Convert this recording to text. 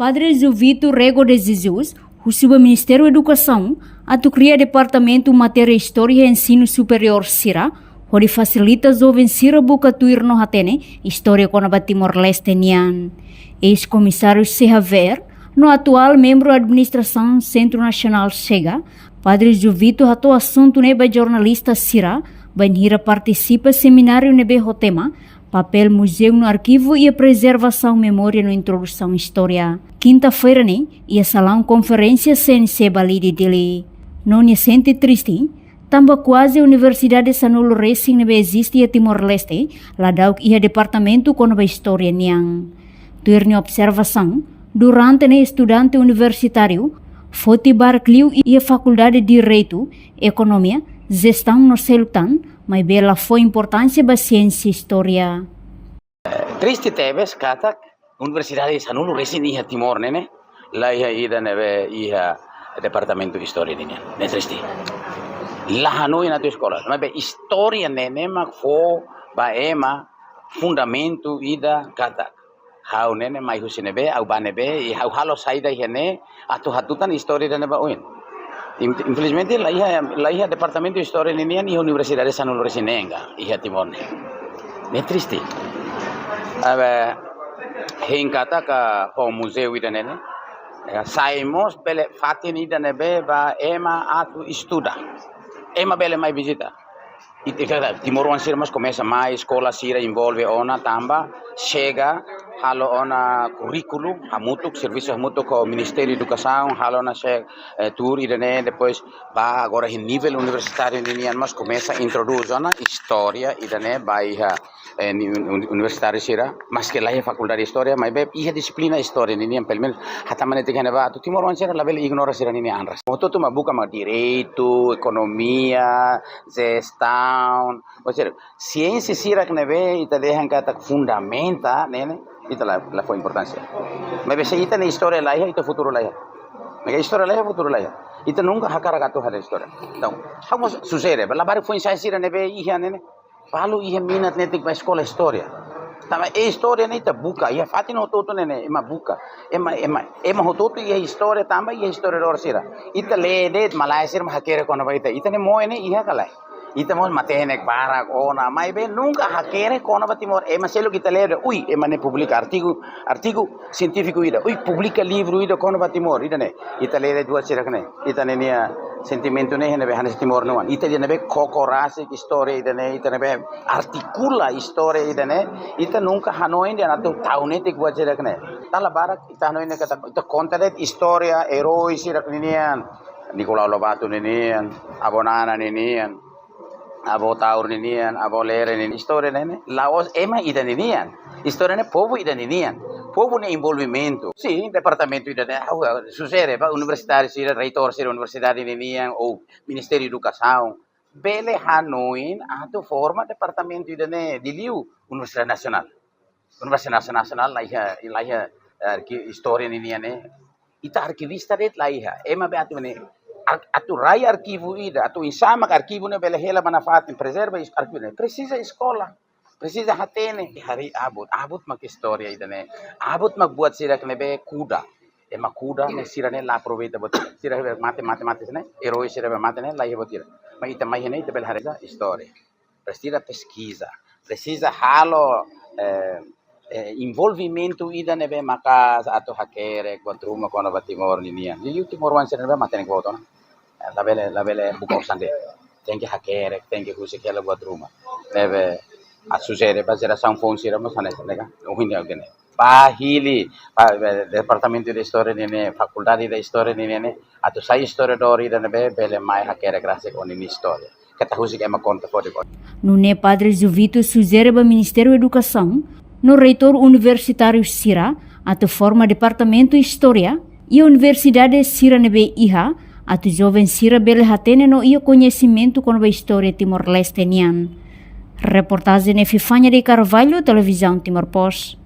Padre Jovito Rego de Jesus, o Ministério da Educação, atu cria Departamento Matéria História e Ensino Superior Sira, onde facilita os jovens Sira buka tuir no hatene, História com a Timor-Leste nian. Ex-comissário Sehaver, no atual membro da administração Centro Nacional Chega, Padre Jovito hato assunto neba jornalista Sira, banhira participa seminário nebe o tema, papel museu no arquivo e a preservação memória no introdução história. Quinta-feira, ia salão conferência CNC Bali de Dili. Não se sente triste, também quase a Universidade de Sanulo Racing nebe existe a Timor-Leste, lá dá ia departamento com a história niang. Turne observação, durante o estudante universitário, Foti Barcliu e a Faculdade de Direito, Economia, Gestão no Celutan, mas bela foi importância da ciência e história. Triste tebes kata Universidade de Sanulo Racing iha Timor nene, lá iha nebe iha departamento de história nene, ne triste. Lá hanoi na tua escola, mas história nene mak fo ba ema fundamento ida kata. Hau nene mai husinebe au banebe e hau halo saida ihane atu hatutan história nene ba oin. Infelizmente la hija departamento de história nene ni Universidade de Sanulo Racing nenga iha Timor ne. Ne triste. Aba hingkata ka ho museu ida nene. Saimos bele fatin ida nebe ba ema atu estuda. Ema bele mai visita. Timor Wansir mas começa mais escola sira envolve ona tamba chega halo ona currículo hamutuk serviço hamutuk com o Ministério da Educação halo na che tour e depois vai agora em nível universitário ninian mas começa a introduzir ona história e vai universitário sira mas que lá é faculdade de história mas bem ia disciplina história ninian pelo menos hata mana tigane ba tu Timor Wansir la bel ignora sira ninian anras moto tu mabuka ma direito economia gestão ou seja ciência sira que neve ita dejan kata fundamenta nene ita la foi importância mas bem ita na história lá ita futuro lá mas história lá futuro lá ita nunca hakara gato hara história então como sucede la bari foi ciência sira neve ia nene palu ia minat netik ba escola história tama e história nem ta buka ia fatin hototo nene ema buka ema hototo ia história tamba ia história dor sira ita le det malai sir hakere kono ba ita ne moene ia kalai ita mos matenek barak ona mai be nunca hakere kono ba Timor ema selo kita ler ui ema ne publica artigo científico ida ui publica livro ida kono ba Timor ida ne ita ler dua sira kne ita ne nia sentimento ne be hanes Timor no ita ne be kokorase história ida ne ita ne be articula história ida ne ita nunca hanoi dia natu taunete gua sira kne tala barak ita hanoi ne kata ita kontalet história heroi sira knian Nicolau Lobato nenian abonana nenian abo taur ninian, abo lere ninian, história nene, Laos ema ida ninian, história ne povo ida ninian, povo ne envolvimento, sim, departamento ida ne, sucede, universitário sira, reitor sira, universidade ninian, ou Ministério da Educação, bele hanoin, ato forma departamento ida ne, diliu, Universidade Nacional, lá ia história ninian ne, ita arquivista det lá ia, ema beatu ne, atu rai arquivo ida, atu insama arquivo ne bele hela manafatin preserva arquivo ne precisa escola, precisa hatene hari abut mak história ida ne abut mak buat sira kene be kuda ema kuda ne sira ne la aproveita bot sira be mate ne heroi sira be mate ne la ia botira ma ita mai ne ita bel hareza história precisa pesquisa precisa halo envolvimento ida ne be maka atu hakere contruma kono Timor ninia ni Timor Wansir ne be mate ne foto na la bele buka usande tenke hakere tenke huse kela buat rumah nebe asusere basera sanfon sira masane nega ohini agene bahili departamento de história nene faculdade de história nene atu sai história dori da nebe bele mai hakere graça con in história kata huse que ma conta pode no ne Padre Jovito sugere ba Ministério da Educação no reitor universitário Sira atu forma departamento história e a Universidade Sira nebe iha atu jovem Sira bele hatene no ia conhecimento com a história Timor-Leste nian. Reportagem de Fifania de Carvalho, televisão Timor Post.